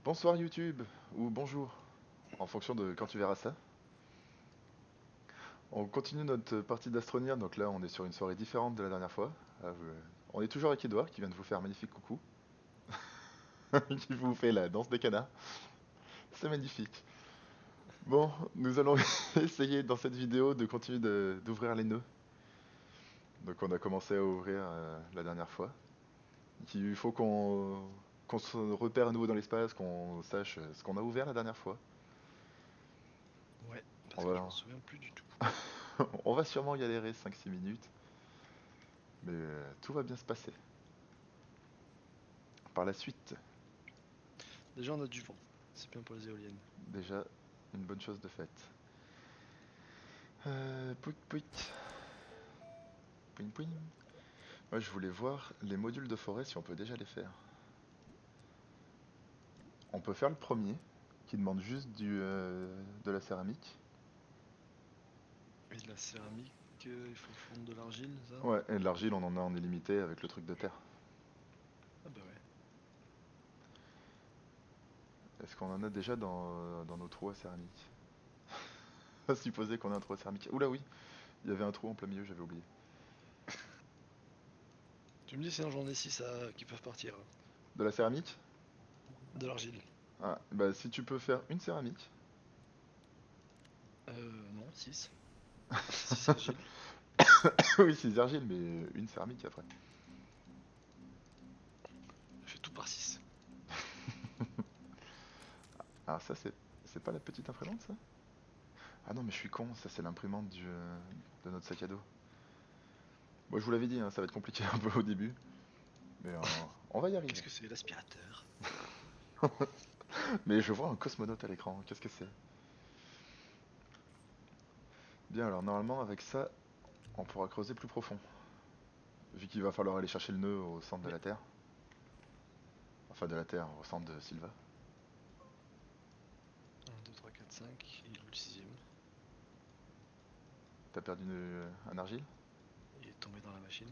Bonsoir YouTube, ou bonjour, en fonction de quand tu verras ça. On continue notre partie d'Astronir, donc là on est sur une soirée différente de la dernière fois. On est toujours avec Edouard qui vient de vous faire un magnifique coucou, qui vous fait la danse des canards. C'est magnifique. Bon, nous allons essayer dans cette vidéo de continuer d'ouvrir les nœuds. Donc on a commencé à ouvrir la dernière fois. Il faut qu'on se repère à nouveau dans l'espace, qu'on sache ce qu'on a ouvert la dernière fois. Ouais, On parce que je m'en va, souviens plus du tout. on va sûrement galérer 5-6 minutes. Mais tout va bien se passer. Par la suite, Déjà, on a du vent. C'est bien pour les éoliennes. déjà, une bonne chose de faite. Pouic pouic, pouing pouing. Moi, je voulais voir les modules de forêt si on peut déjà les faire. On peut faire le premier, qui demande juste de la céramique. Et de la céramique, il faut fondre de l'argile, ça? Ouais, et de l'argile, on en a en illimité avec le truc de terre. Ah bah ouais. Est-ce qu'on en a déjà dans nos trous à céramique? À supposer qu'on a un trou à céramique. Oula oui, il y avait un trou en plein milieu, j'avais oublié. Tu me dis sinon j'en ai 6 qui peuvent partir, hein. De la céramique? De l'argile. Ah, bah si tu peux faire une céramique. Non, 6. 6 argiles. Oui, c'est des argiles, mais une céramique après. Je fais tout par 6. Alors ça, c'est pas la petite imprimante, ça? Ah non, mais je suis con, ça c'est l'imprimante de notre sac à dos. Moi, je vous l'avais dit, hein, ça va être compliqué un peu au début, mais on va y arriver. Qu'est-ce que c'est l'aspirateur? Mais je vois un cosmonaute à l'écran, qu'est-ce que c'est? Bien, alors normalement, avec ça, on pourra creuser plus profond. Vu qu'il va falloir aller chercher le nœud au centre de Oui. la Terre. Enfin, de la Terre, au centre de Silva. 1, 2, 3, 4, 5. Il est où le sixième? T'as perdu un argile? Il est tombé dans la machine.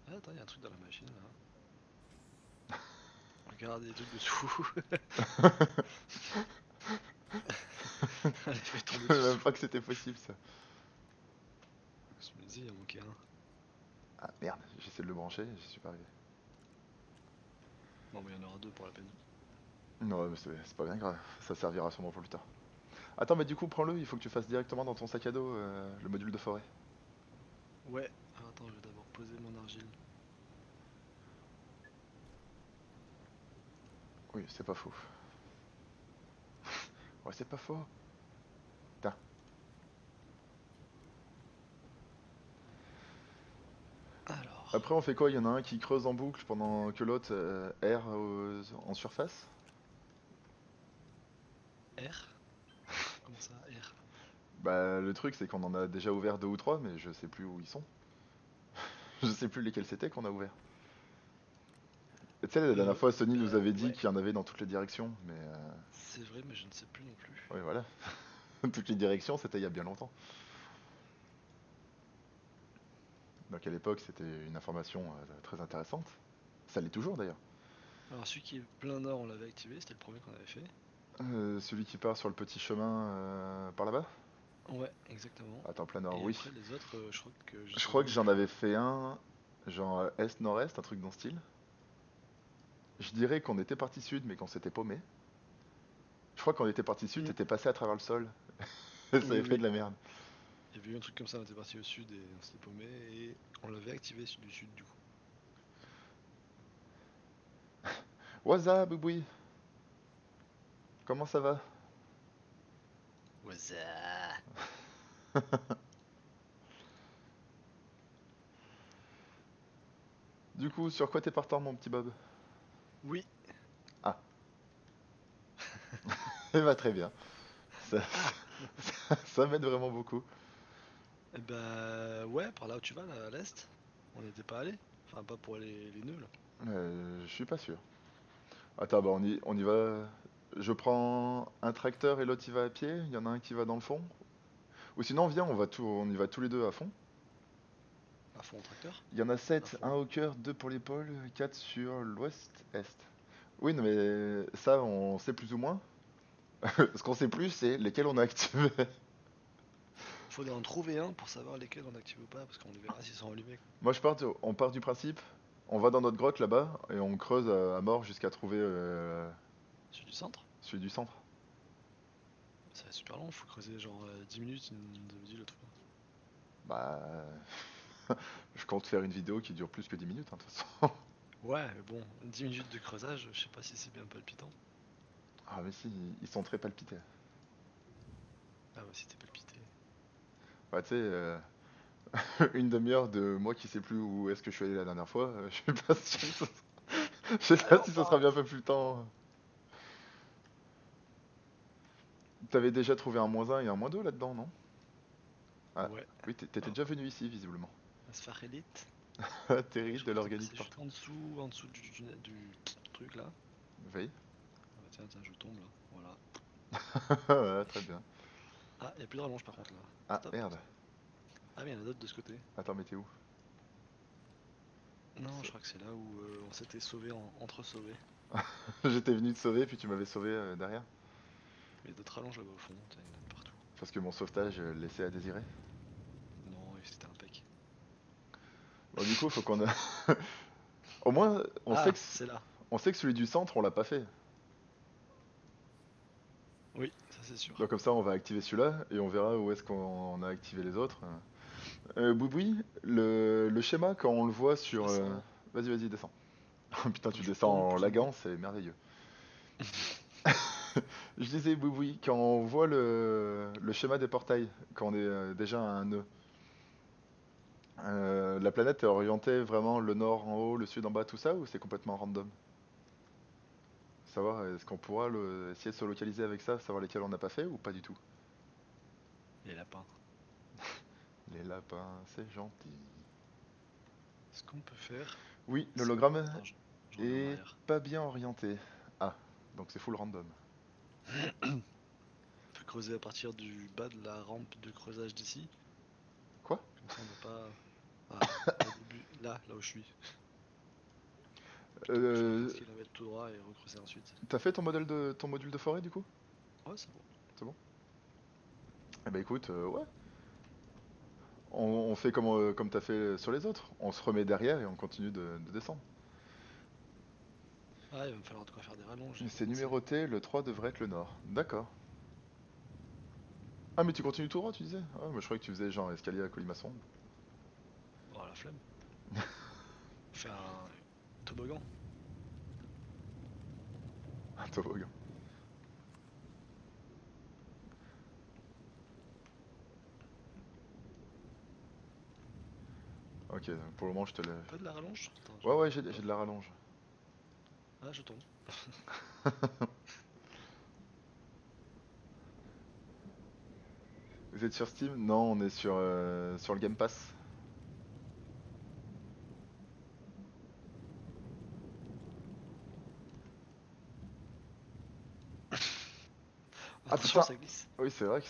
Ah, attends, il y a un truc dans la machine là. Regarde, il y a des trucs dessous. Allez, je vais tomber Je savais même dessous. pas que c'était possible, ça. Je me disais, il y a manqué un. Ah merde, j'essaie de le brancher, j'y suis pas arrivé. Bon, mais il y en aura deux pour la peine. Non, mais c'est pas bien grave, ça servira sûrement pour plus tard. Attends, mais du coup, prends-le, il faut que tu fasses directement dans ton sac à dos le module de forêt. Ouais. Alors, attends, je vais d'abord poser mon argile. Oui, c'est pas faux. Ouais, c'est pas faux. Putain. Alors, Après, on fait quoi? Il y en a un qui creuse en boucle pendant que l'autre erre en surface? R? Comment ça, R? Bah, le truc, c'est qu'on en a déjà ouvert deux ou trois, mais je sais plus où ils sont. Je sais plus lesquels c'était qu'on a ouvert. Et tu sais, la dernière fois, Sony nous avait dit Ouais, qu'il y en avait dans toutes les directions, mais c'est vrai, mais je ne sais plus non plus. ouais, voilà. Toutes les directions, c'était il y a bien longtemps. Donc à l'époque, c'était une information très intéressante. Ça l'est toujours d'ailleurs. Alors, celui qui est plein nord, on l'avait activé, c'était le premier qu'on avait fait. Celui qui part sur le petit chemin par là-bas? Ouais, exactement. Attends, plein nord, Et oui. après, les autres, je crois que je Je sais crois que même j'en plus. avais fait un, genre est-nord-est, un truc dans ce style. Je dirais qu'on était parti sud, mais qu'on s'était paumé. Je crois qu'on était parti sud, Hmm. t'étais passé à travers le sol. Ça Oui, avait fait de oui. la merde. Il y avait eu un truc comme ça, on était parti au sud et on s'était paumé et on l'avait activé du sud du coup. What's up, Bouboui? Comment ça va? What's Du coup, sur quoi t'es partant, mon petit Bob? Oui. Ah, eh bah très bien. Ça, Ah. ça m'aide vraiment beaucoup. Eh bah ouais, par là où tu vas, là, à l'est. On n'y était pas allé. Enfin, pas pour les nœuds là. Je suis pas sûr. Attends, bah on y va. Je prends un tracteur et l'autre il va à pied. Il y en a un qui va dans le fond. Ou sinon, viens, on y va tous les deux à fond. À fond au tracteur. Il y en a À 7, un fond. au cœur, 2 pour l'épaule, 4 sur l'ouest-est. Oui, non, mais ça, on sait plus ou moins. Ce qu'on sait plus, c'est lesquels on a activés. Faudrait en trouver un pour savoir lesquels on active ou pas, parce qu'on verra s'ils sont allumés. Moi, on part du principe, on va dans notre grotte là-bas et on creuse à mort jusqu'à trouver Celui du centre? celui du centre. Ça va être super long, faut creuser genre 10 minutes, il nous avait dit l'autre fois. Bah, je compte faire une vidéo qui dure plus que 10 minutes, hein, de toute façon. Ouais, mais bon, 10 minutes de creusage, je sais pas si c'est bien palpitant. Ah, mais si, ils sont très palpités. Ah bah si t'es palpité. Bah, tu sais, une demi-heure de moi qui sais plus où est-ce que je suis allé la dernière fois, je sais pas si je sais Allez, pas on si ça sera part! bien fait plus le temps. T'avais déjà trouvé un -1 et un -2 là-dedans, non? Ah, Ouais, oui, t'étais hop, déjà venu ici, visiblement. aspharédite. Et Terrible je de crois que t'es l'organique passé juste partout. en dessous du truc là. Oui. Ah bah tiens, tiens, je tombe là, voilà. Voilà, très bien. Ah, y a plus de rallonge par contre là. Ah, Stop. merde. Ah mais y en a d'autres de ce côté. Attends, mais t'es où? Non, je C'est- crois que c'est là où on s'était sauvé entre sauvés. J'étais venu te sauver, puis tu m'avais sauvé derrière. Mais y a d'autres rallonges là-bas au fond, tiens, y en a de partout. Parce que mon sauvetage laissait à désirer. Non, et c'était impec. Bon, du coup, faut qu'on au moins, Ah, c'est là. on sait que celui du centre, on l'a pas fait. Oui, ça c'est sûr. Donc comme ça, on va activer celui-là, et on verra où est-ce qu'on a activé les autres. Bouboui, le schéma, quand on le voit Je sur... descends. Vas-y, vas-y, descends. Oh, putain, Attends, tu je descends tombe en plus ou moins. laguant, c'est merveilleux. Je disais, Bouboui, quand on voit le schéma des portails, quand on est déjà à un nœud, la planète est orientée vraiment le nord en haut, le sud en bas, tout ça, ou c'est complètement random? Savoir, est-ce qu'on pourra essayer de se localiser avec ça, savoir lesquels on n'a pas fait ou pas du tout? Les lapins. Les lapins, c'est gentil. Ce qu'on peut faire, Oui, c'est... l'hologramme Attends, je reviens en est arrière. pas bien orienté. Ah, donc c'est full random. On peut creuser à partir du bas de la rampe de creusage d'ici. Quoi? Comme ça on n'a pas... Ah, pas au début. Là où je suis. Plutôt que faire 15 Euh, km tout droit et recreuser ensuite. T'as fait ton module de forêt du coup? Ouais, c'est bon. C'est bon? Eh ben écoute, ouais. On fait comme t'as fait sur les autres. On se remet derrière et on continue de descendre. Ah, il va me falloir de quoi faire des rallonges, j'avais pas C'est pensé. numéroté, le 3 devrait être le nord. D'accord. Ah mais tu continues tout droit tu disais? Ah moi je croyais que tu faisais genre escalier à colimaçon. Oh, la flemme. On fait un toboggan. Un toboggan. Ok, donc pour le moment je te laisse. Pas de la rallonge? Attends, Ouais ouais j'ai hop. de la rallonge. Ah, je tombe. Vous êtes sur Steam? Non, on est sur le Game Pass. Ah Attention, putain! ça glisse. Oui c'est vrai que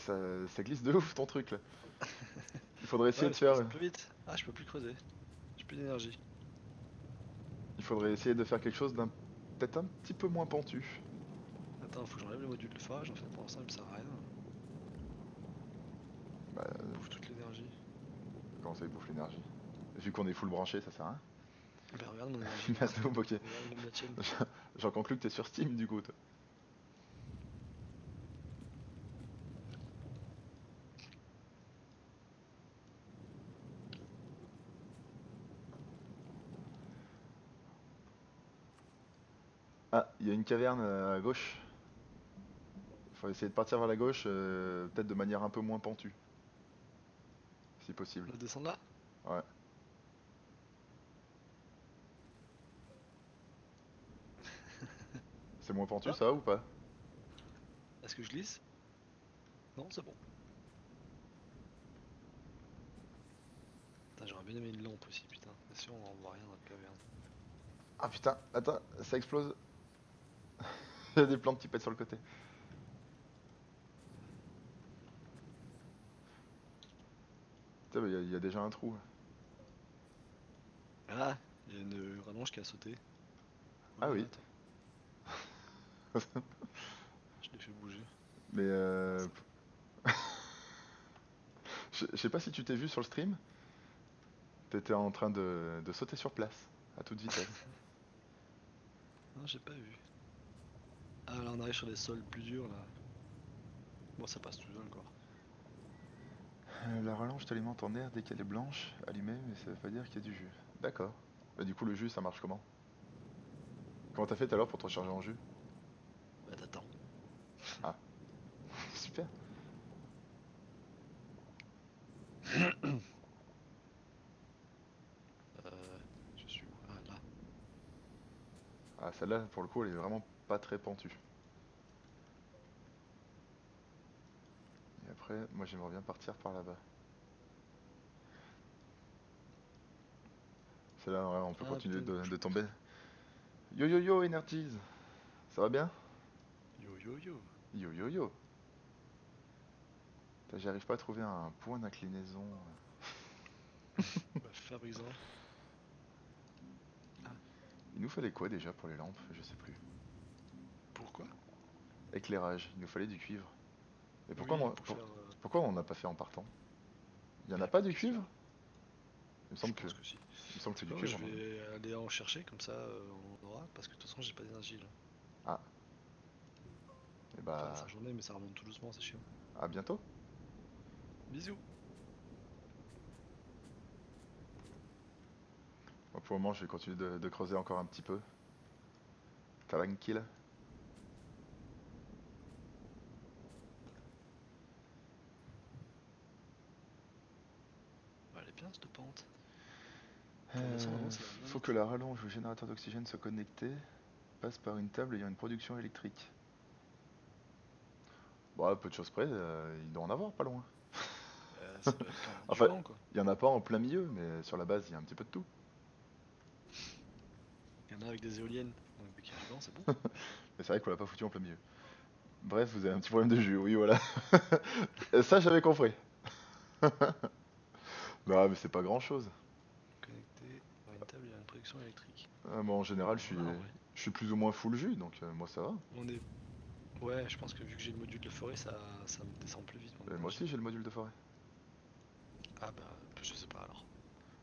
ça glisse de ouf ton truc là. Il faudrait Ouais, essayer mais de c'est parce faire. que ça va plus vite. Ah, je peux plus creuser. J'ai plus d'énergie. Il faudrait essayer de faire quelque chose d'un peut-être un petit peu moins pentu. Attends, faut que j'enlève le module de forage en fait. Pour l'instant, il me sert à rien. Bah, Il bouffe toute l'énergie. comment ça il bouffe l'énergie? Vu qu'on est full branché, ça sert à rien. Bah, regarde mon énergie. Merde, ok. Regarde la tienne. J'en conclus que t'es sur Steam du coup, toi. Ah, il y a une caverne à gauche. Faut essayer de partir vers la gauche, peut-être de manière un peu moins pentue, si possible. On descend là? Ouais. C'est moins pentu Hop. ça ou pas? Est-ce que je glisse? Non, c'est bon. Putain, j'aurais bien aimé une lampe aussi, putain. Bien sûr, on voit rien dans la caverne. Ah putain, attends, ça explose. Il y a des plantes qui pètent sur le côté. Putain, mais il y a déjà un trou. Ah, il y a une rallonge qui a sauté. Ah Ouais, oui. attends. Je l'ai fait bouger. Mais Ça- je sais pas si tu t'es vu sur le stream, t'étais en train de sauter sur place, à toute vitesse. Non, j'ai pas vu. Ah, là, on arrive sur des sols plus durs, là. Bon, ça passe tout seul, quoi. La rallonge t'alimente en air dès qu'elle est blanche, allumée, mais ça veut pas dire qu'il y a du jus. D'accord. Bah, du coup, le jus, ça marche comment? Comment t'as fait tout à l'heure pour te recharger en jus? Bah, t'attends. Ah, super. Je suis où? Ah, là. Ah, celle-là, pour le coup, elle est vraiment pas très pentue. Et après, moi, j'aimerais bien partir par là-bas. Celle-là, ouais, on peut Ah, continuer putain, du coup, je de peux... tomber. Yo yo yo, Energies! Ça va bien? Yo, yo, yo. Yo yo yo! Putain, j'arrive pas à trouver un point d'inclinaison. Bah, fabrique-en. Ah, Il nous fallait quoi déjà pour les lampes? Je sais plus. pourquoi? Éclairage, il nous fallait du cuivre. Et Oui, pour faire... pourquoi on n'a pas fait en partant? Il y en bah, a pas bonne du question. cuivre? Il me Je semble que, pense que si. il me semble que c'est C'est du quoi, moi, cuivre, je non? vais aller en chercher, comme ça, on aura. Parce que de toute façon, j'ai pas d'énergie, là. Ah, et Enfin, bah, ça, j'en ai, mais ça remonte tout doucement, c'est chiant. à bientôt. Bisous. Moi, pour le moment, je vais continuer de creuser encore un petit peu. Tranquille. Bah, elle est bien, cette pente. Pour descendre, vraiment, ça va bien Faut que vite. la rallonge au générateur d'oxygène soit connectée, passe par une table ayant une production électrique. Bon, à peu de choses près, il doit en avoir pas loin. Ça doit être quand on a du Enfin, vent, quoi. il y en a pas en plein milieu, mais sur la base, il y a un petit peu de tout. Il y en a avec des éoliennes. Donc, dès qu'il y a du vent, c'est bon. Mais c'est vrai qu'on l'a pas foutu en plein milieu. Bref, vous avez un petit problème de jus, oui, voilà. Ça, j'avais compris. Non, mais c'est pas grand chose. Connecté par une table, il y a une production électrique. Moi, en Ouais, général, bah voilà, en vrai. je suis plus ou moins full jus, donc moi ça va. On est... Ouais, je pense que vu que j'ai le module de forêt, ça me descend plus vite mon Moi énergie. aussi, j'ai le module de forêt. Ah bah, je sais pas alors.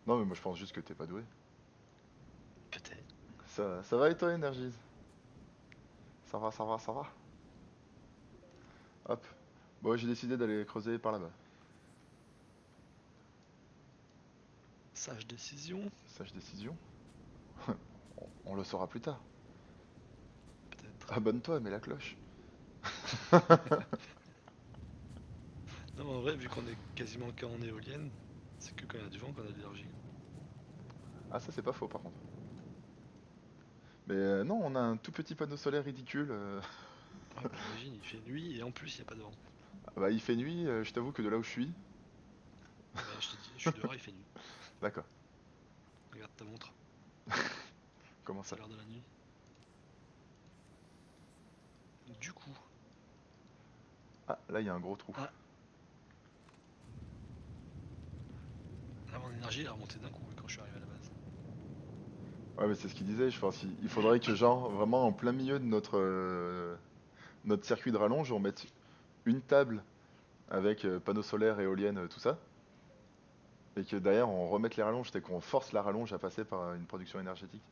Non, mais moi je pense juste que t'es pas doué. Peut-être. Ça va et toi, Energies? Ça va, ça va, ça va. Hop. Bon, j'ai décidé d'aller creuser par là-bas. Sage décision, Sage décision. On le saura plus tard. peut-être. Abonne-toi, mets la cloche. Non, mais en vrai, vu qu'on est quasiment qu'en éolienne, c'est que quand il y a du vent qu'on a de l'énergie. Ah, ça c'est pas faux par contre. Mais non, on a un tout petit panneau solaire ridicule. Ouais, bah imagine, il fait nuit et en plus, il n'y a pas de vent. Ah bah, il fait nuit, je t'avoue que de là où je suis. Bah, je te dis, je suis dehors, il fait nuit. D'accord. Regarde ta montre, Comment c'est ça? l'heure de la nuit. Du coup, Ah, là il y a un gros trou. ah, là, mon énergie, elle a remonté d'un coup quand je suis arrivé à la base. Ouais, mais c'est ce qu'il disait, je pense. Il faudrait que, genre, vraiment en plein milieu de notre circuit de rallonge, on mette une table avec panneaux solaires, éoliennes, tout ça. Et que derrière, on remette les rallonges, c'est qu'on force la rallonge à passer par une production énergétique.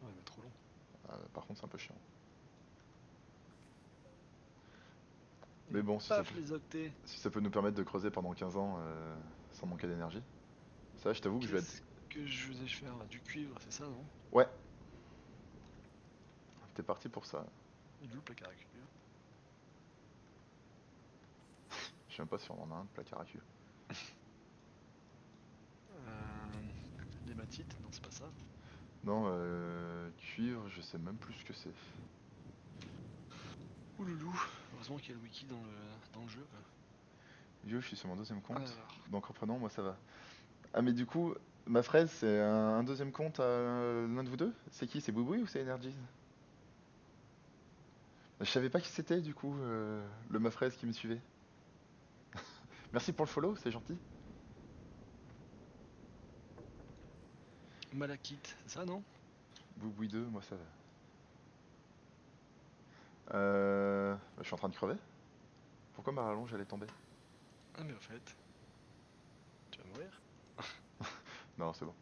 Ouais, mais trop long. Par contre, c'est un peu chiant. Mais Et bon, paf, les octets. si ça peut nous permettre de creuser pendant 15 ans sans manquer d'énergie. Ça, je t'avoue que je vais être. Qu'est-ce que je faisais faire là? Du cuivre, c'est ça, non? Ouais, t'es parti pour ça. Il est où le placard à cuivre? Je sais même pas si on en a un de placard à cuivre. L'hématite? Non, c'est pas ça. Non, cuivre, je sais même plus ce que c'est. Ouloulou. Heureusement qu'il y a le wiki dans le jeu, quoi. Yo, je suis sur mon deuxième compte. Alors, Donc reprenons, moi ça va. Ah, mais du coup, ma fraise, c'est un deuxième compte à l'un de vous deux? C'est qui? C'est Bouboui ou c'est Energies? Je savais pas qui c'était, du coup, le ma fraise qui me suivait. Merci pour le follow, c'est gentil. Malakite, c'est ça, non? Bouboui 2, moi ça va. Je suis en train de crever. Pourquoi ma rallonge elle est tombée? Ah, mais en fait, tu vas mourir. Non, c'est bon.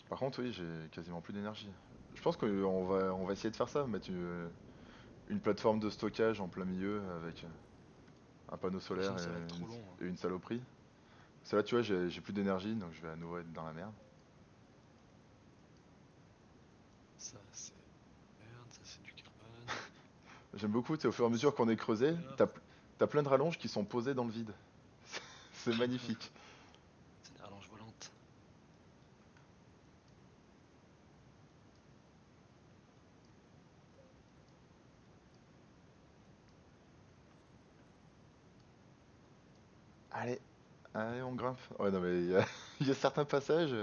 Par contre, oui, j'ai quasiment plus d'énergie. Je pense qu'on va essayer de faire ça, mettre une plateforme de stockage en plein milieu avec un panneau De toute solaire façon, ça va être trop long, hein. et une saloperie. Parce que là, tu vois, j'ai plus d'énergie, donc je vais à nouveau être dans la merde. Ça, c'est merde, ça, c'est du carbone. J'aime beaucoup, tu sais, au fur et à mesure qu'on est C'est creusé, copper. t'as plein de rallonges qui sont posées dans le vide. C'est magnifique. C'est des rallonges volantes. Allez, allez, on grimpe. Ouais, non, mais il y a certains passages.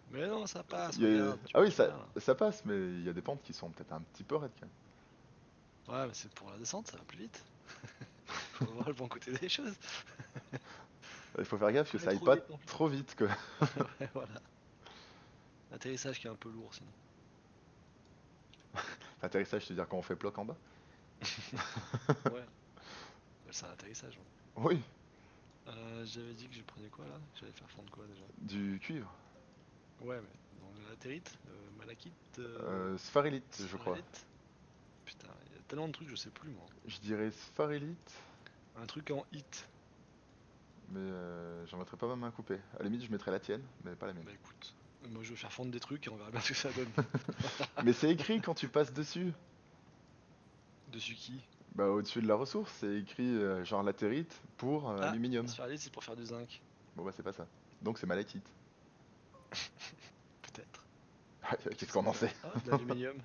Mais non, ça passe, il y a- regarde, tu Ah vois oui, bien là. ça passe, mais il y a des pentes qui sont peut-être un petit peu raides quand Ouais, mais c'est pour la descente, ça va plus vite. Faut voir le bon côté des choses. même. Il faut faire gaffe que Faut aller ça aille trop pas vite non plus. trop vite, quoi. Ouais, voilà. L'atterrissage qui est un peu lourd sinon. L'atterrissage, je veux dire quand on fait bloc en bas? Ouais, c'est un atterrissage. Ouais. Oui, J'avais dit que je prenais quoi là? J'allais faire fondre quoi déjà? du cuivre. Ouais, mais dans le latérite, malachite, Spharylite, je crois. sphaélite. Putain, il y a tellement de trucs, je sais plus moi. Je dirais spharylite, Un truc en hit. mais j'en mettrais pas ma main coupée. À la limite, je mettrais la tienne, mais pas la mienne. Bah écoute, moi je vais faire fondre des trucs et on verra bien ce que ça donne. Mais c'est écrit quand tu passes dessus. Dessus qui? Bah, au-dessus de la ressource, c'est écrit genre latérite pour Ah, aluminium. sphaélite c'est pour faire du zinc. Bon, bah, c'est pas ça. Donc, c'est malachite. Peut-être. Qu'est-ce Qu'est-ce qu'on que en ça? sait? Ah, de l'aluminium.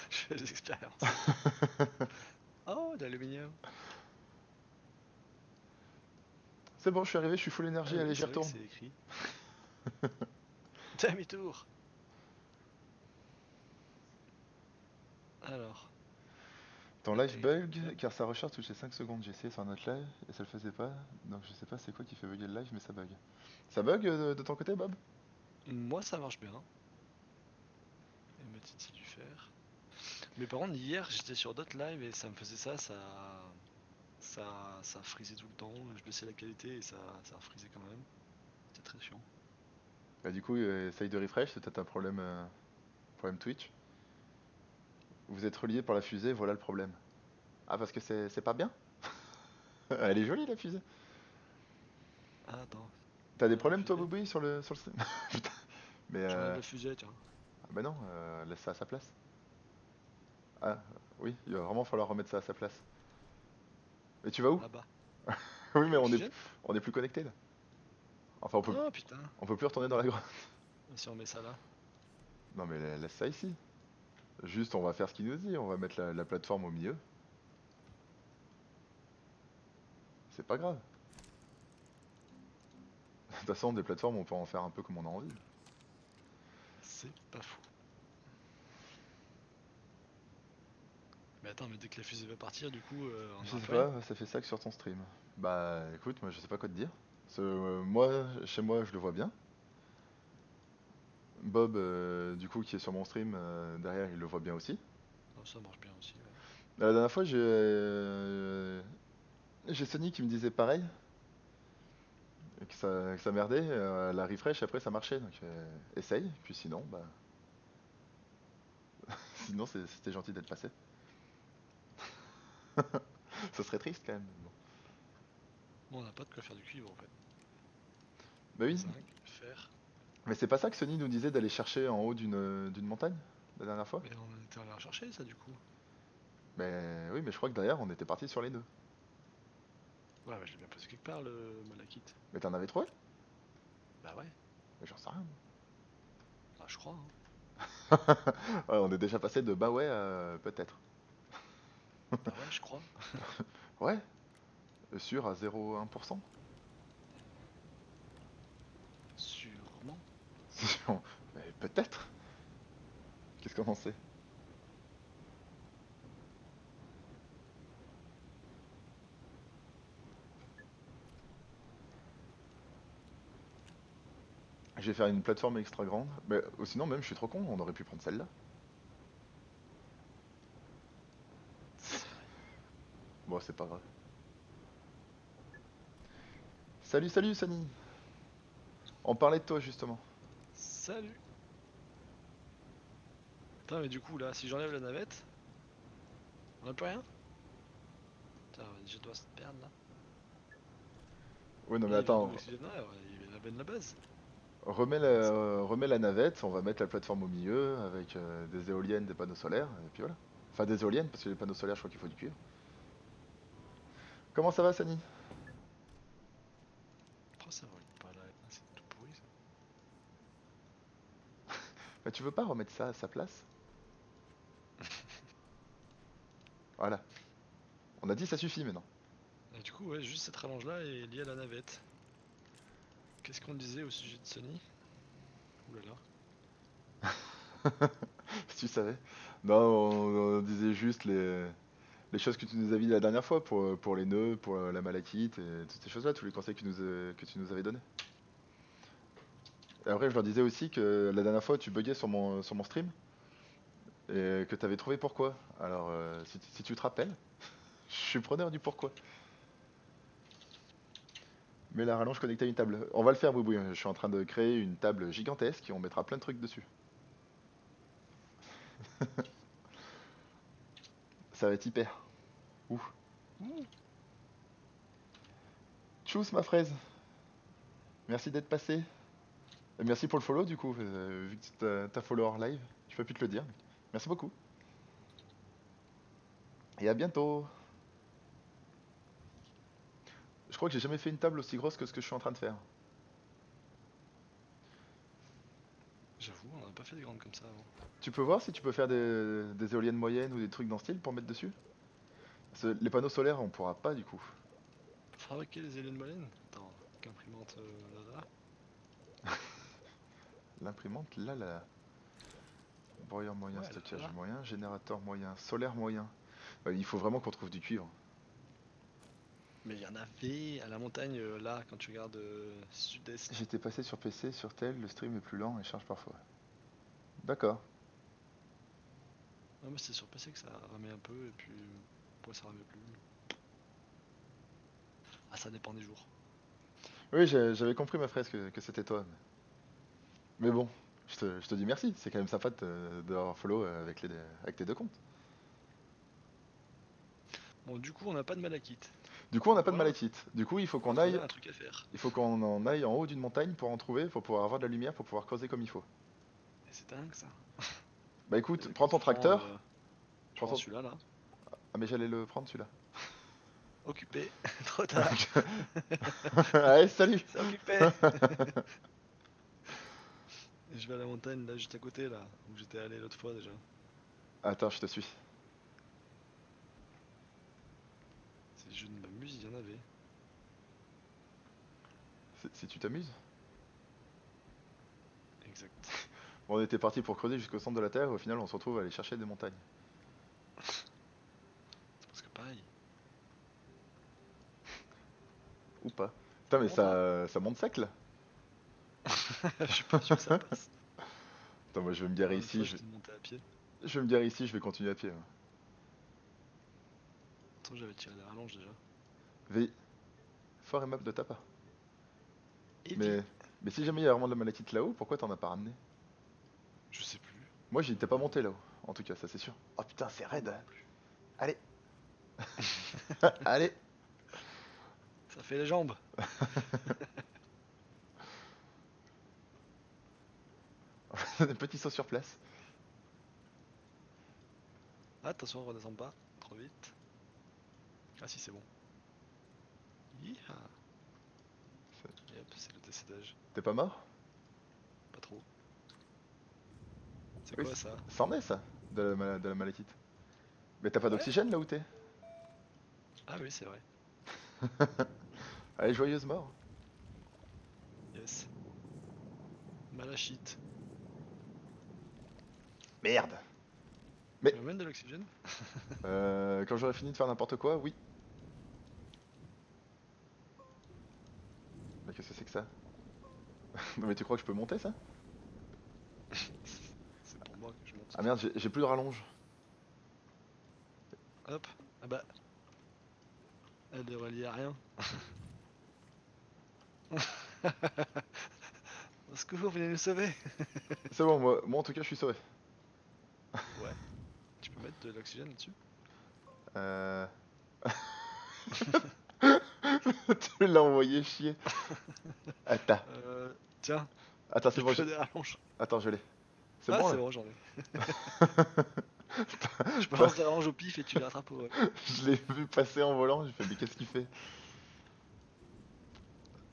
Je fais des expériences. Oh, de l'aluminium. C'est bon, je suis arrivé, je suis full Ah énergie, oui, allez, j'y c'est vrai que retourne. c'est écrit. Demi-tour. Alors, Ton live latérite bug, aluminium. car sa recharge touchait 5 secondes. J'ai essayé sur notre live et ça le faisait pas. Donc, je sais pas c'est quoi qui fait bugger le live, mais ça bug. Ça bug de ton côté, Bob? Moi ça marche bien. Hématite du fer. Mais par contre, hier j'étais sur d'autres lives et ça me faisait ça frisait tout le temps. Je baissais la qualité et ça frisait quand même. C'était très chiant. Bah, du coup, essaye de refresh, c'est peut-être un problème Twitch. Vous êtes relié par la fusée, voilà le problème. Ah, parce que c'est pas bien? Elle est jolie la fusée. Ah, attends, T'as des j'enlève la problèmes toi, fusée. Bobby, sur le stream? Putain. Mais J'enlève la fusée, tiens. ah bah non, laisse ça à sa place. Ah, oui, il va vraiment falloir remettre ça à sa place. Et tu vas où? Là-bas. Oui, mais Tu veux que je vienne? on est plus connecté là. Enfin, Oh putain. on peut plus retourner dans la grotte. Si on met ça là. Non, mais laisse ça ici. Juste, on va faire ce qu'il nous dit, on va mettre la plateforme au milieu. C'est pas grave. De toute façon, des plateformes, on peut en faire un peu comme on a envie. C'est pas fou. Mais attends, mais dès que la fusée va partir, du coup, on Je aura sais plus rien. pas, ça fait ça que sur ton stream. Bah écoute, moi je sais pas quoi te dire. Parce que, moi, chez moi, je le vois bien. Bob, du coup, qui est sur mon stream, derrière, il le voit bien aussi. Oh, ça marche bien aussi, ouais. La dernière fois, j'ai Sony qui me disait pareil, que ça merdait. La refresh, après, ça marchait. Donc essaye, puis sinon, bah, sinon c'était gentil d'être passé. Ça serait triste quand même. Bon. Bon, on n'a pas de quoi faire du cuivre en fait. Bah oui, Zinc, fer. mais c'est pas ça que Sony nous disait d'aller chercher en haut d'une montagne la dernière fois? Mais on était allé en chercher ça du coup. Mais oui, mais je crois que derrière, on était parti sur les deux. Ouais, mais je l'ai bien posé quelque part le malachite. Mais t'en avais trouvé? Bah ouais, Mais j'en sais rien. bah je crois, hein. Ouais, on est déjà passé de bah ouais à peut-être. Bah ouais, je crois. Ouais, sûr à 0,1%. Sûrement. Mais peut-être. Qu'est-ce qu'on en sait? je vais faire une plateforme extra grande. Mais sinon, même, je suis trop con, on aurait pu prendre celle-là. C'est vrai. Bon, c'est pas grave. Salut, salut, Sani. On parlait de toi, justement. Salut. Putain, mais du coup, là, si j'enlève la navette, on a plus rien? Putain, je dois se perdre là. Oui, non, mais Et il vient d'où attends. l'oxygénateur? Il vient de la base. Remets la navette, on va mettre la plateforme au milieu avec des éoliennes, des panneaux solaires, et puis voilà. Enfin, des éoliennes, parce que les panneaux solaires, je crois qu'il faut du cuivre. Comment ça va, Sani? Oh, ça vole pas là. Ah, c'est tout pourri ça. Bah, tu veux pas remettre ça à sa place? Voilà. On a dit ça suffit maintenant. Et du coup, ouais, juste cette rallonge là est liée à la navette. Qu'est-ce qu'on disait au sujet de Sony? Ouh là là. Si tu savais. Non, on disait juste les choses que tu nous as dit la dernière fois pour les nœuds, pour la malachite et toutes ces choses-là, tous les conseils que tu nous avais donnés. Et après, je leur disais aussi que la dernière fois, tu buguais sur mon stream et que tu avais trouvé pourquoi. Alors, si tu te rappelles, je suis preneur du pourquoi. Mais la rallonge connectée à une table. On va le faire, Boubou. Je suis en train de créer une table gigantesque et on mettra plein de trucs dessus. Ça va être hyper. Ouh. Ouh. Tchuss, ma fraise. Merci d'être passé. Et merci pour le follow, du coup, vu que t'as follow hors live. Je peux plus te le dire. Merci beaucoup. Et à bientôt. Je crois que j'ai jamais fait une table aussi grosse que ce que je suis en train de faire. J'avoue, on a pas fait des grandes comme ça avant. Tu peux voir si tu peux faire des éoliennes moyennes ou des trucs dans ce style pour mettre dessus? Les panneaux solaires, on pourra pas du coup. Fabriquer les éoliennes moyennes? Attends, qu'imprimante là. L'imprimante, là. Broyeur moyen, Ouais, stockage là. moyen, générateur moyen, solaire moyen. Il faut vraiment qu'on trouve du cuivre. Mais il y en avait à la montagne là, quand tu regardes sud-est. J'étais passé sur PC, sur tel, le stream est plus lent et charge parfois. D'accord. Non, mais c'est sur PC que ça ramait un peu et puis pourquoi ça ramait plus? Ah, ça dépend des jours. Oui, j'avais compris ma fraise que c'était toi. Mais bon, je te dis merci. C'est quand même sympa d'avoir follow avec tes deux comptes. Bon, du coup, on n'a pas de malachite. Du coup, on n'a Donc pas de malachite. Du coup, faut trouver un truc à faire. il faut qu'on en aille en haut d'une montagne pour en trouver, pour pouvoir avoir de la lumière, pour pouvoir creuser comme il faut. Et c'est dingue ça. Bah Bah, écoute, du prends coup, ton tracteur. je Prends prends ton... celui-là là. Ah mais j'allais le prendre celui-là. Occupé. Trop tard. Allez, salut. C'est occupé. Et je vais à la montagne là, juste à côté là, où j'étais allé l'autre fois déjà. Attends, je te suis. Si je ne m'amuse, il y en avait. Si tu t'amuses. Exact. Bon, on était parti pour creuser jusqu'au centre de la Terre, au final on se retrouve à aller chercher des montagnes. C'est presque pareil. Ou pas. Putain mais Bon, ça. ça monte sec là. Je suis pas sûr que ça passe. Attends, moi je vais me garer L'autre ici, fois, j'étais monté à pied. je vais me garer ici, je vais continuer à pied. Moi. Attends, j'avais tiré les rallonges déjà. V, fort aimable de ta part. Et puis, Mais, mais si jamais il y a vraiment de la malachite là-haut, pourquoi t'en as pas ramené? je sais plus. Moi j'y étais pas monté là-haut, en tout cas, ça c'est sûr. Oh putain, c'est Ah, raide. moi non plus. Allez, allez. Ça fait les jambes. Petit saut sur place. Ah, attention, on redescend pas. Trop vite. Ah si, c'est bon. Yeeha. Et hop, c'est le décédage. T'es pas mort? Pas trop. C'est Oui, quoi ça? c'en est ça, de la malachite. Mais t'as Ah pas ouais? d'oxygène là où t'es? Ah oui, c'est vrai. Allez, joyeuse mort. Yes. Malachite. Merde. Tu Mais m'amènes de l'oxygène? quand j'aurai fini de faire n'importe quoi, oui. Mais qu'est-ce que c'est que ça? Non mais tu crois que je peux monter ça? C'est pour moi que je monte. Ah merde, j'ai plus de rallonge. Hop. Ah bah, elle est reliée à rien. Au secours, venez nous sauver. C'est bon, moi en tout cas je suis sauvé. Ouais. Tu peux mettre de l'oxygène là-dessus? Euh... Tu l'as envoyé chier. Attends, Tiens, attends c'est j'ai bon, plus des rallonges. attends je l'ai. C'est Ah, bon c'est là? bon, j'en ai. Je balance des rallonges au pif et tu les rattrapes au vol. Je l'ai vu passer en volant, j'ai fait mais qu'est-ce qu'il fait?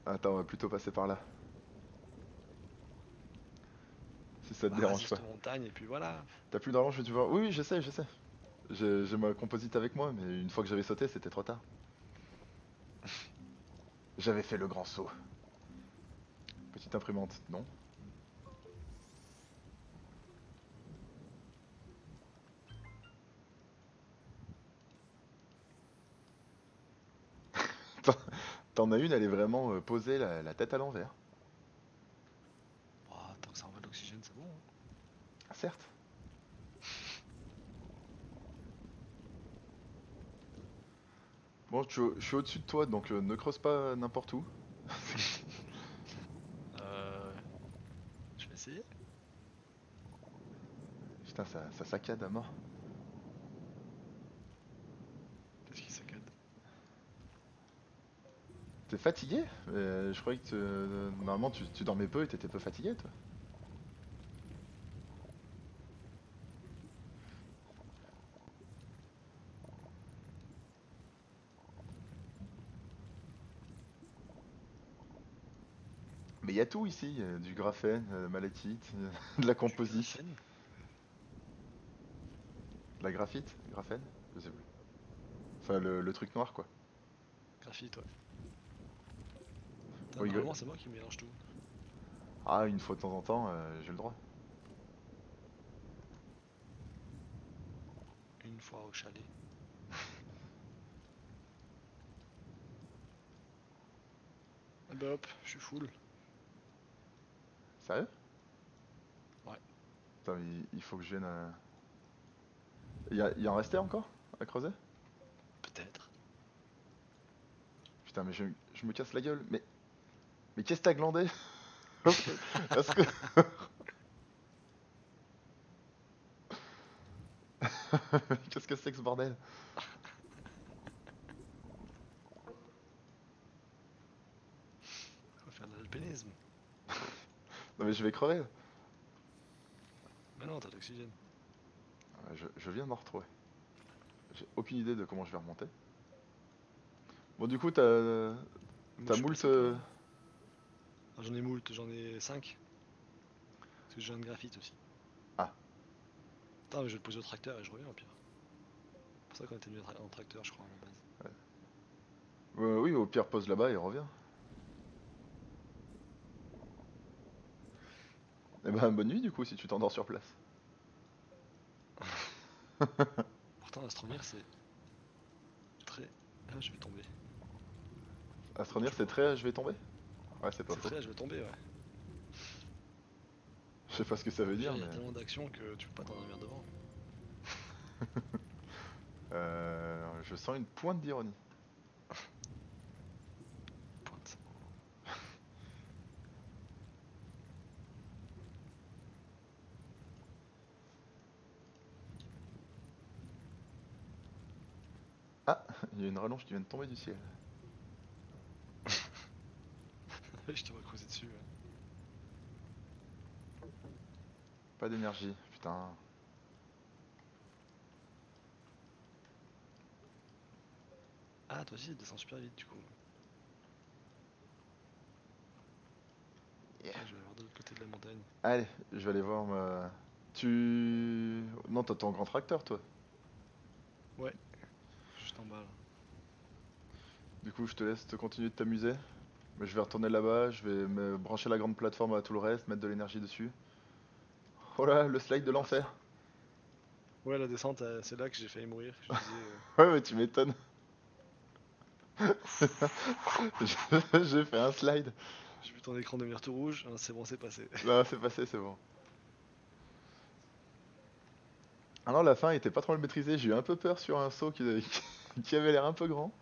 Attends, on va plutôt passer par là. Si ça te Bah, dérange pas. résiste aux montagnes et puis voilà. T'as plus de rallonge, tu vois? Oui, oui, je sais, je sais. J'ai ma composite avec moi, mais une fois que j'avais sauté, c'était trop tard. J'avais fait le grand saut. Petite imprimante, non? T'en t'en as une, elle est vraiment posée la tête à l'envers. Bah, tant que ça envoie de l'oxygène, c'est bon, hein. Ah, certes. Bon, je suis au-dessus de toi, donc ne creuse pas n'importe où. Euh, je vais essayer. Putain, ça saccade à mort. Qu'est-ce qui saccade? T'es fatigué? Je croyais que normalement tu dormais peu et t'étais peu fatigué, toi. Mais il y a tout ici, du graphène, malachite, de la Du composite, graphène? de la graphite, graphène, je sais plus. Enfin, le truc noir, quoi. Graphite, ouais. Putain, Oui, normalement, c'est moi qui mélange tout. ah, une fois de temps en temps, j'ai le droit. Une fois au chalet. Ah bah hop, je suis full. Sérieux? Ouais, Attends, il faut que je vienne à... Il y en restait encore à creuser? peut-être. Putain, mais je me casse la gueule. Mais qu'est-ce que t'as glandé? Est-ce que... Qu'est-ce que c'est que ce bordel? On va faire de l'alpinisme. Non mais je vais crever. Mais non, t'as de l'oxygène. Je viens de m'en retrouver. J'ai aucune idée de comment je vais remonter. Bon, du coup, Moi, t'as je suis moult... passé par là. Ah, j'en ai moult, j'en ai 5. Parce que j'ai un de graphite aussi. Ah, Attends, mais je vais le poser au tracteur et je reviens au pire. C'est pour ça qu'on était mis en tracteur, je crois, à la base. oui, au pire, pose là-bas et reviens. Eh ben, bonne nuit, du coup, si tu t'endors sur place. Pourtant, Astromir, c'est très. Ah, je vais tomber. Non, Astronir, je c'est vois. très... Je vais tomber? Ouais, c'est pas C'est faux. très, je vais tomber, ouais. Je sais pas ce que ça veut Déjà, dire, il y a mais... tellement d'actions que tu peux pas t'endormir devant. Je sens une pointe d'ironie. Pointe. Ah, il y a une rallonge qui vient de tomber du ciel. Je te vois creuser dessus, ouais. Pas d'énergie, putain. Ah, toi aussi, tu descends super vite, du coup. Yeah. Ah, je vais aller voir de l'autre côté de la montagne. Allez, je vais aller voir ma... Tu... Non, t'as ton grand tracteur, toi. Ouais, juste en bas, là. Du coup, je te laisse te continuer de t'amuser. Mais je vais retourner là-bas, je vais me brancher la grande plateforme à tout le reste, mettre de l'énergie dessus. Oh là, le slide de Parfait. l'enfer. Ouais, la descente, c'est là que j'ai failli mourir. Je disais. Ouais, mais tu m'étonnes. J'ai fait un slide. J'ai vu ton écran devenir tout rouge. Ah, c'est bon, c'est passé. Là, c'est passé, c'est bon. Ah non, la fin était pas trop mal maîtrisée. J'ai eu un peu peur sur un saut qui avait l'air un peu grand.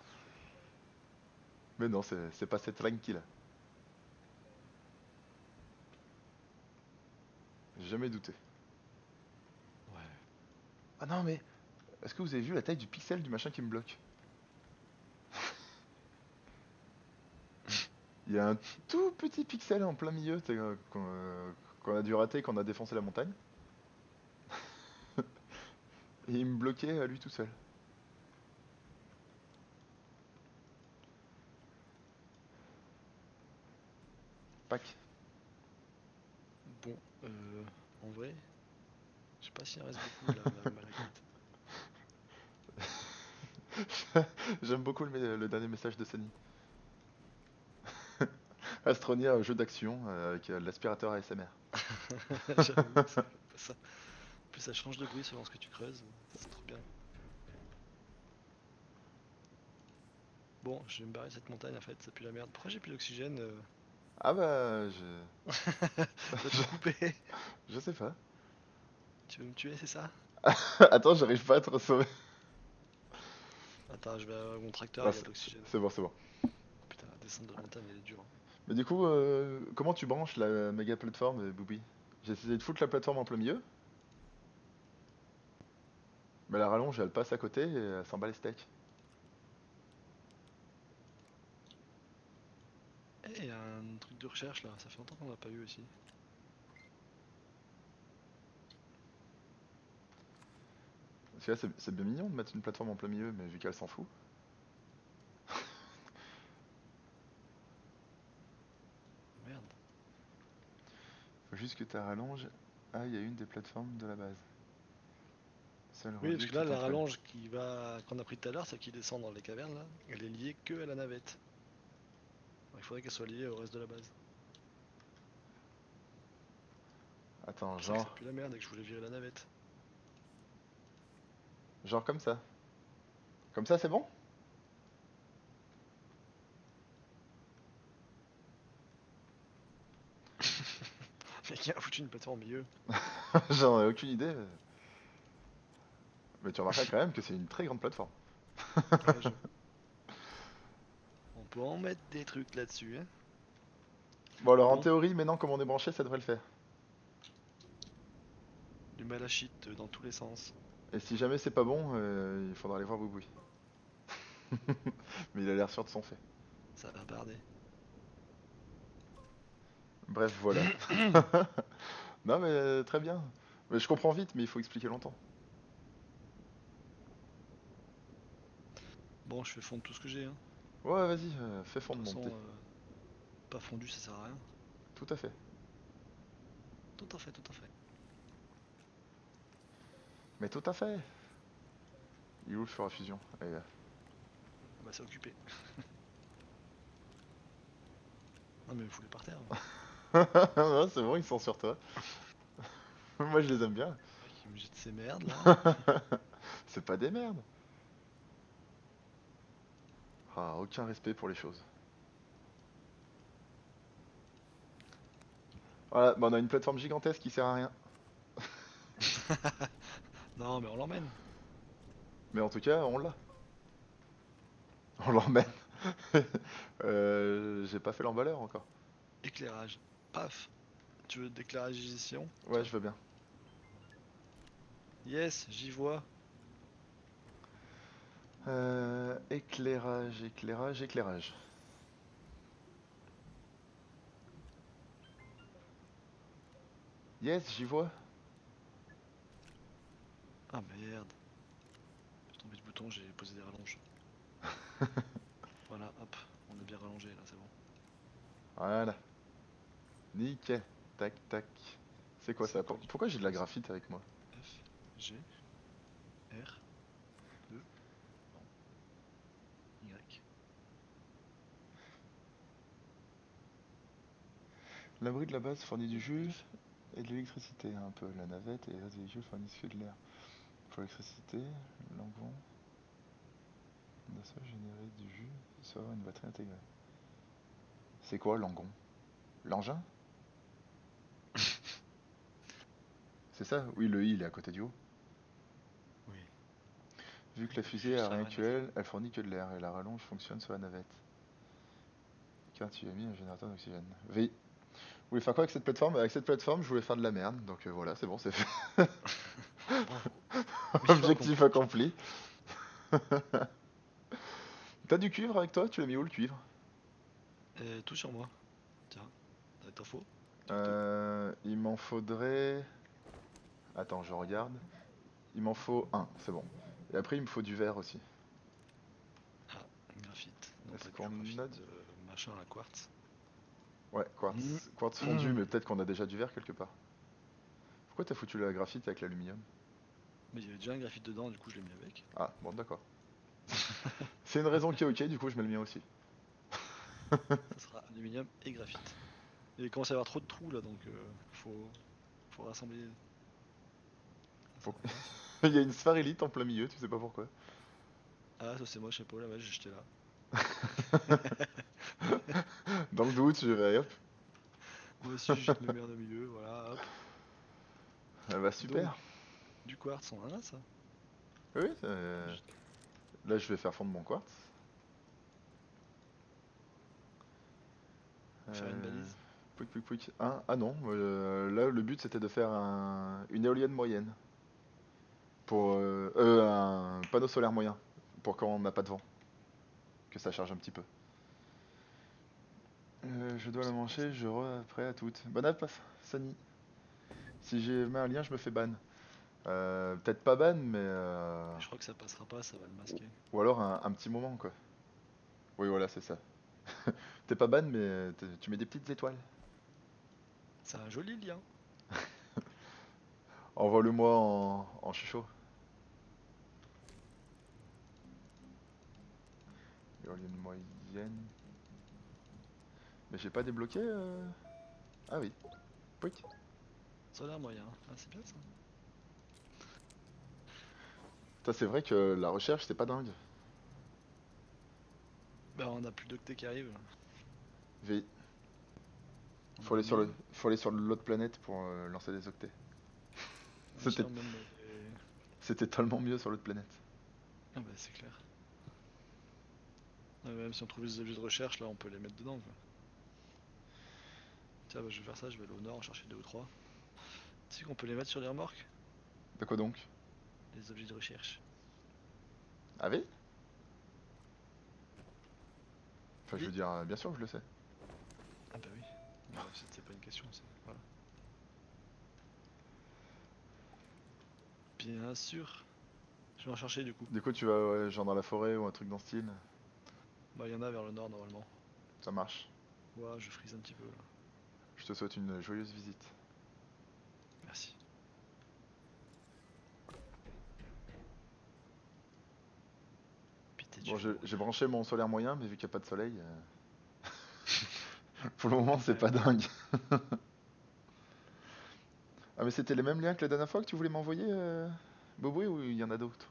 Mais non, c'est passé tranquille. J'ai jamais douté. Ouais. Ah non, mais est-ce que vous avez vu la taille du pixel du machin qui me bloque? Il y a un tout petit pixel en plein milieu qu'on a dû rater quand on a défoncé la montagne. Et il me bloquait à lui tout seul. Pac. Bon, en vrai, je sais pas s'il en reste beaucoup là, la malachite. J'aime beaucoup le dernier message de Sunny. Astronia, jeu d'action avec l'aspirateur ASMR. J'avoue, c'est ça. En plus, ça change de bruit selon ce que tu creuses. C'est trop bien. Bon, je vais me barrer de cette montagne en fait, ça pue la merde. Pourquoi j'ai plus d'oxygène Ah bah, T'as tout coupé. je sais pas. Tu veux me tuer, c'est ça? Attends, j'arrive pas à te sauver. Attends, je vais avec mon tracteur, Ah, il y a de l'oxygène. c'est bon, c'est bon. Putain, la descente de la montagne, elle est dure, hein. Mais du coup, comment tu branches la méga plateforme, Booby? J'ai essayé de foutre la plateforme en plein milieu, mais la rallonge elle passe à côté et elle s'en bat les steaks. Eh, il y a un truc de recherche là, ça fait longtemps qu'on l'a pas eu aussi. Parce que là, c'est bien mignon de mettre une plateforme en plein milieu, mais vu qu'elle s'en fout. Merde. Faut juste que ta rallonge aille à une des plateformes de la base. Seul Oui, parce relier que là, tout la entre elles. rallonge qu'on a pris tout à l'heure, celle qui descend dans les cavernes là, elle est liée que à la navette. Alors, il faudrait qu'elle soit liée au reste de la base. Attends, C'est pour ça que ça pue la merde et que je voulais virer la navette. genre comme ça. Comme ça, c'est bon? Mais qui a foutu une plateforme au milieu? J'en ai aucune idée. Mais tu remarqueras quand même que c'est une très grande plateforme. Ouais, j'avoue. On peut en mettre des trucs là-dessus, hein. Bon alors en Bon, théorie, maintenant comme on est branché, ça devrait le faire. du malachite dans tous les sens. Et si jamais c'est pas bon, il faudra aller voir Bouboui. Mais il a l'air sûr de son fait. Ça va barder. Bref, voilà. Non mais très bien. Mais je comprends vite, mais il faut expliquer longtemps. Bon, je fais fondre tout ce que j'ai, hein. Ouais, vas-y, fais De toute fondre mon thé. façon, pas fondu, ça sert à rien. Tout à fait. Tout à fait, tout à fait. Mais tout à fait. Il est où le fur à fusion? Allez, là. Ah bah, c'est occupé. Non, mais vous les par terre, hein. Non, c'est bon, ils sont sur toi. Moi, je les aime bien. Le mec, il me jette ces merdes là. C'est pas des merdes. Ah, aucun respect pour les choses. Voilà, bah on a une plateforme gigantesque qui sert à rien. Non, mais on l'emmène. Mais en tout cas, on l'a. On l'emmène. J'ai pas fait l'emballeur encore. Éclairage. Paf. Tu veux d'éclairagisation? Ouais, Tiens. je veux bien. Yes, j'y vois. Éclairage, éclairage, éclairage. Yes, j'y vois. Ah merde. J'ai tombé du bouton, j'ai posé des rallonges. Voilà, hop. On est bien rallongé là, c'est bon. Voilà. Nickel. Tac, tac. C'est quoi C'est ça? quoi qu'il faut Pourquoi que j'ai je de la fasse? graphite avec moi? F, G, R, E, non, Y. L'abri de la base fournit du E, jus F. et de l'électricité un peu. La navette et les autres véhicules fournissent que de l'air. Pour l'électricité, l'engon d'achat générer du jus, soit avoir une batterie intégrée. C'est quoi l'engon? L'engin? C'est ça? Oui, le I, il est à côté du haut. Oui. Vu que Il la y a fusée juste est à ça, rien à faire. actuelle, elle fournit que de l'air et la rallonge fonctionne sur la navette. Car tu as mis un générateur d'oxygène. V. Vous voulez faire quoi avec cette plateforme? Avec cette plateforme, je voulais faire de la merde. Donc voilà, c'est bon, c'est fait. Bravo. Mission Objectif accomplie. accompli. T'as du cuivre avec toi? Tu l'as mis où le cuivre? Tout sur moi. Tiens, t'as t'info? Toc toc. Il m'en faudrait... Attends, je regarde. Il m'en faut un, c'est bon. Et après, il me faut du verre aussi. Ah, graphite. Non, Est-ce pas du qu'on graphite. note? Machin, la quartz. Ouais, Mm. quartz fondu, Mm. mais peut-être qu'on a déjà du verre quelque part. Pourquoi t'as foutu la graphite avec l'aluminium? Mais il y avait déjà un graphite dedans, du coup je l'ai mis avec. Ah, bon, d'accord. C'est une raison qui est ok, du coup, je mets le mien aussi. Ça sera aluminium et graphite. Et il commence à y avoir trop de trous là, donc faut rassembler. Ah, ça Pour- va bien ça. Il y a une spharélite en plein milieu, tu sais pas pourquoi. Ah, ça c'est moi, je sais pas, là, ouais, j'ai jeté là. Dans le doute, je vais, hop. Moi aussi, je jette mes merdes au milieu, voilà, hop. Ah bah Donc, super. du quartz, on en a ça. Oui, Je- là, je vais faire fondre mon quartz. Faire une Euh, balise. Pouic, pouic, pouic. Ah non, là, le but, c'était de faire une éolienne moyenne. Pour un panneau solaire moyen. Pour quand on n'a pas de vent. Que ça charge un petit peu. Je dois la C'est quoi ça? manger, je après à toutes. Bon app, Sani. Si j'ai mets un lien, je me fais ban. Peut-être pas ban, mais Je crois que ça passera pas, ça va le masquer. ou alors un petit moment quoi. Oui, voilà, c'est ça. T'es pas ban, mais tu mets des petites étoiles. C'est un joli lien. Envoie-le-moi en chaud. Éolienne moyenne. Mais j'ai pas débloqué. Ah oui. Pouic. Solaire moyen. Ah, c'est bien ça. Ça, c'est vrai que la recherche, c'est pas dingue. Bah, on a plus d'octets qui arrivent. V. On Faut a aller sur 1000. faut aller sur l'autre planète pour lancer des octets. C'était, Tiens, même. c'était tellement mieux sur l'autre planète. Ah, bah, c'est clair. Ah, même si on trouve les objets de recherche, là, on peut les mettre dedans, quoi. Tiens, bah, je vais faire ça, je vais aller au nord en chercher deux ou trois. Tu sais qu'on peut les mettre sur les remorques? De quoi donc? Les objets de recherche. Ah oui? Enfin, je veux Oui. dire, bien sûr que je le sais. Ah, bah oui. Bah, c'est pas une question, c'est. Voilà. Bien sûr. Je vais en chercher du coup. Du coup, tu vas ouais, genre dans la forêt ou un truc dans ce style. Bah, il y en a vers le nord normalement. Ça marche. Ouah, je frise un petit peu là. Je te souhaite une joyeuse visite. Merci. Pitié, tu Bon, vas j'ai mourir. branché mon solaire moyen, mais vu qu'il n'y a pas de soleil, pour le moment, c'est Ouais. pas dingue. Ah, mais c'était les mêmes liens que la dernière fois que tu voulais m'envoyer, Boboué, ou il y en a d'autres?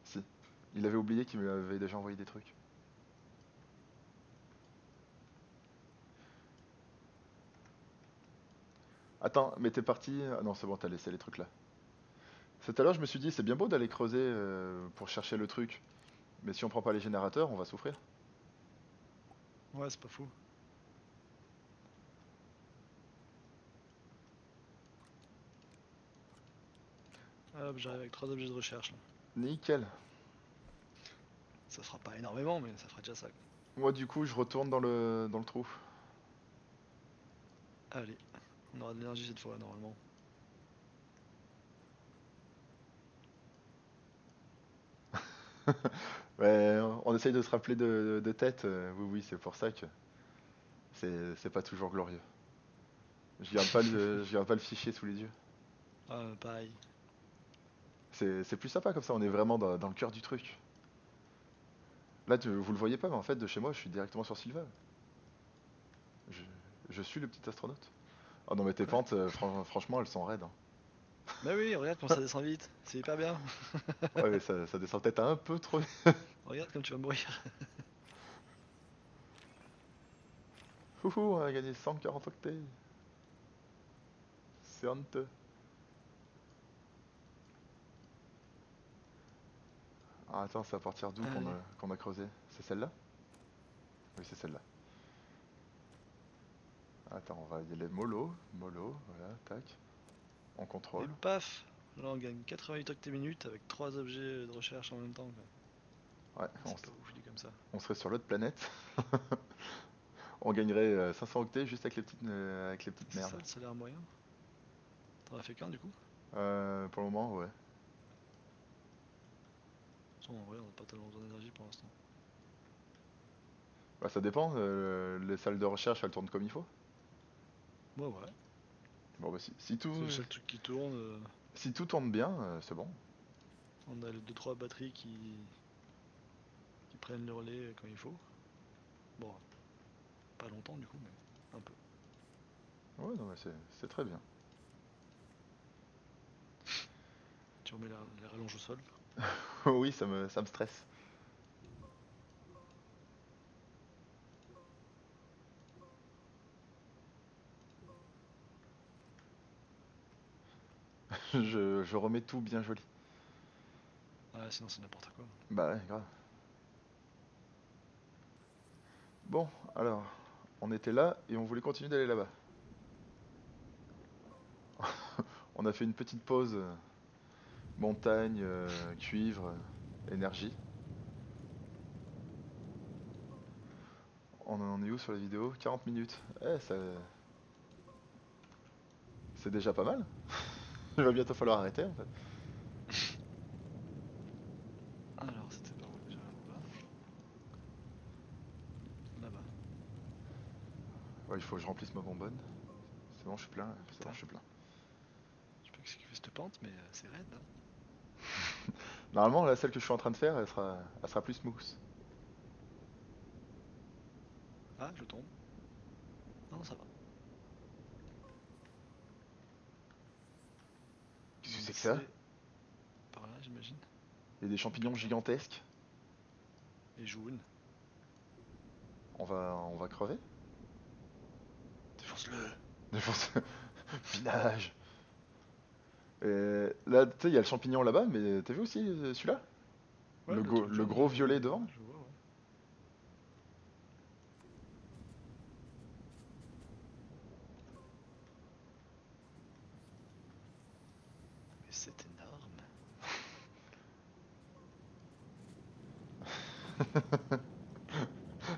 Si. Il avait oublié qu'il m'avait déjà envoyé des trucs. Attends, mais t'es parti. Ah non, c'est bon, t'as laissé les trucs là. C'est à l'heure, je me suis dit, c'est bien beau d'aller creuser pour chercher le truc. Mais si on prend pas les générateurs, on va souffrir. Ouais, c'est pas fou. Hop, j'arrive avec trois objets de recherche là. Nickel. Ça fera pas énormément, mais ça fera déjà ça. Moi, du coup, je retourne dans le trou. Allez, on aura de l'énergie cette fois normalement. Ouais, on essaye de se rappeler de tête. Oui, oui, c'est pour ça que c'est pas toujours glorieux. Je garde pas le fichier sous les yeux. Ah, pareil. C'est plus sympa comme ça, on est vraiment dans le cœur du truc. Là, vous le voyez pas, mais en fait, de chez moi, je suis directement sur Sylva. Je, je suis le petit astronaute. Oh non, mais tes Quoi? pentes, franchement, elles sont raides, Bah oui, regarde comme ça descend vite. C'est hyper bien. Ouais, mais ça descend peut-être un peu trop. Regarde comme tu vas mourir. Houhou, on a gagné 140 octets. C'est honteux. Ah, attends, c'est à partir d'où Allez. qu'on a creusé? C'est celle-là? Oui, c'est celle-là. Attends, on va y aller mollo, mollo, voilà, tac. On Et contrôle. paf! Là on gagne 88 octets minutes avec 3 objets de recherche en même temps, quoi. Ouais, C'est pas ouf dit comme ça. on serait sur l'autre planète. On gagnerait 500 octets juste avec les petites C'est ça merdes. le salaire moyen? T'en as fait qu'un du coup? Pour le moment, ouais. En vrai on a pas tellement besoin d'énergie pour l'instant. Bah, ça dépend, les salles de recherche, elles tournent comme il faut. Ouais ouais. Bon, bah, si tout, C'est le seul truc qui tourne. si tout tourne bien, c'est bon. On a les 2-3 batteries qui prennent le relais quand il faut. Bon, pas longtemps du coup, mais un peu. Ouais, non, mais c'est très bien. Tu remets les rallonges au sol. Oui, ça me stresse. Je remets tout bien joli. Ouais, sinon c'est n'importe quoi. Bah ouais, grave. Bon, alors, on était là et on voulait continuer d'aller là-bas. On a fait une petite pause, montagne, cuivre, énergie. On en est où sur la vidéo? 40 minutes. C'est déjà pas mal. Il va bientôt falloir arrêter en fait. Alors, c'était par où déjà là-bas? Là-bas. Ouais, il faut que je remplisse ma bonbonne. C'est bon, je suis plein. C'est bon, Putain, je suis plein. je sais pas ce qui fait cette pente, mais c'est raide. Hein. Normalement, la celle que je suis en train de faire, elle sera plus smooth. Ah, je tombe. Non, ça va. Qu'est-ce que Donc c'est que ça? c'est par là, j'imagine. Il y a des Un champignons caca. gigantesques. Et jaune. On va crever? Défonce-le! Défonce. Village. Et là, tu sais, il y a le champignon là-bas, mais t'as vu aussi celui-là? Ouais, le truc Le jaune, gros violet devant? ouais, je vois, ouais. Mais c'est énorme.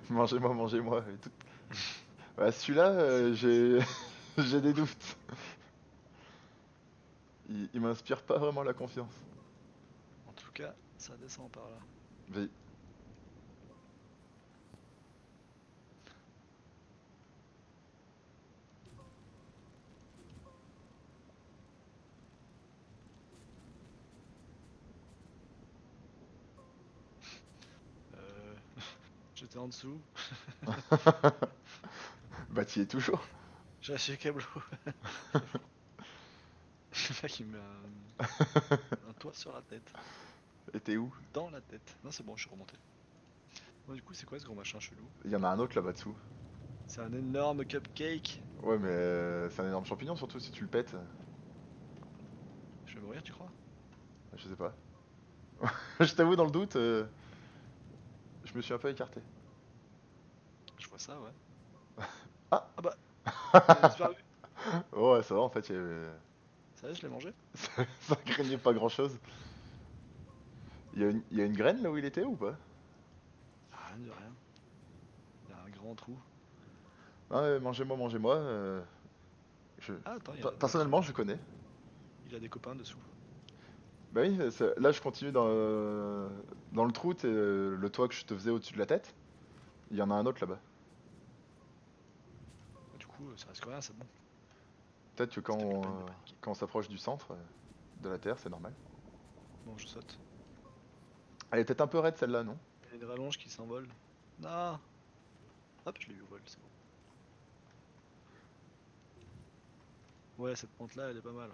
Mangez-moi, mangez-moi. Et tout. Ouais, celui-là, j'ai j'ai des doutes. Il m'inspire pas vraiment la confiance. En tout cas, ça descend par là. Mais- Euh, J'étais en dessous. Bah, t'y es toujours. J'ai lâché câble. Le mec il me met un toit sur la tête. Et t'es où? Dans la tête. Non, c'est bon, je suis remonté. Bon, du coup, c'est quoi ce gros machin chelou? Il y en a un autre là-bas dessous. C'est un énorme cupcake. Ouais, mais c'est un énorme champignon, surtout si tu le pètes. Je vais mourir, tu crois? Je sais pas. Je t'avoue, dans le doute, je me suis un peu écarté. Je vois ça, ouais. Ah! Ah bah, il a disparu. Oh, ouais, ça va, en fait, Ça y est, je l'ai mangé? ça craignait pas grand-chose. Il y a une graine là où il était ou pas? Ah, rien de rien. Il y a un grand trou. Ah ouais, mangez-moi, mangez-moi. Je... Ah, attends, l'autre, Personnellement, je connais. il a des copains dessous. Bah oui, là je continue dans le trou, le toit que je te faisais au-dessus de la tête. Il y en a un autre là-bas. Du coup, ça reste que rien, c'est bon. Peut-être que quand C'était plus la on, peine de paniquer. quand on s'approche du centre de la Terre, c'est normal. Bon, je saute. Elle est peut-être un peu raide celle-là, non? Il y a une rallonge qui s'envole. Non! Hop, je l'ai eu au vol, c'est bon. Ouais, cette pente-là, elle est pas mal.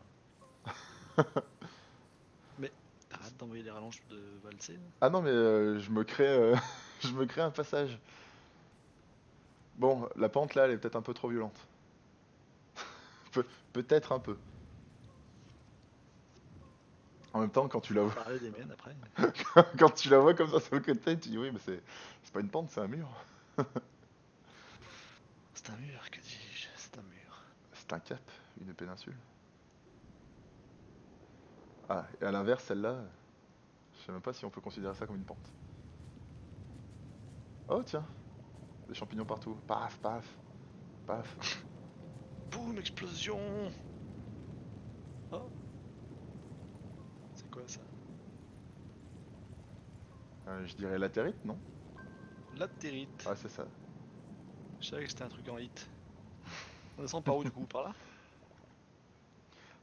Mais t'arrêtes d'envoyer les rallonges de valser, là. Ah non, mais je me crée, je me crée un passage. Bon, la pente là, elle est peut-être un peu trop violente. Peut-être un peu. En même temps, quand tu la vois, Parler des miennes après. quand tu la vois comme ça sur le côté, tu dis oui, mais c'est pas une pente, c'est un mur. C'est un mur, que dis-je? C'est un mur. C'est un cap, une péninsule. Ah, et à l'inverse, celle-là, je sais même pas si on peut considérer ça comme une pente. Oh tiens, des champignons partout. Paf, paf, paf. Boum, explosion! Oh, c'est quoi ça? Je dirais latérite, non? Latérite. Ah, c'est ça. Je savais que c'était un truc en hit. On descend par où du coup? Par là?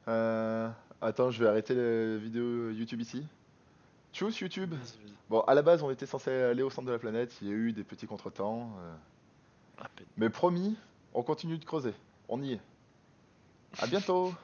Euh, Attends, je vais arrêter la vidéo YouTube ici. Tchuss YouTube. Vas-y, vas-y. Bon, à la base, on était censé aller au centre de la planète. Il y a eu des petits contretemps. À peine. Mais promis, on continue de creuser. On y est. À bientôt.